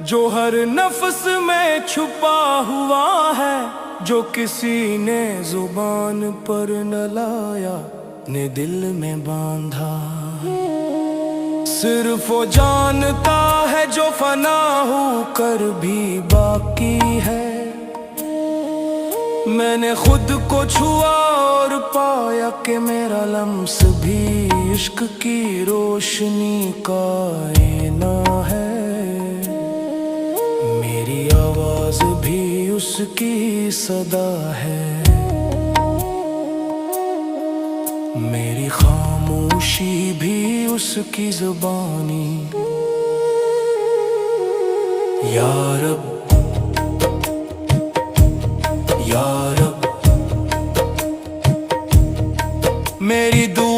जो हर नफ्स में छुपा हुआ है, जो किसी ने जुबान पर न लाया, ने दिल में बांधा। सिर्फ वो जानता है जो फना होकर भी बाकी है। मैंने खुद को छुआ और पाया कि मेरा लम्स भी इश्क की रोशनी का आईना है। मेरी आवाज भी उसकी सदा है, मेरी खामोशी भी उसकी ज़ुबानी। या रब या रब, मेरी दुआ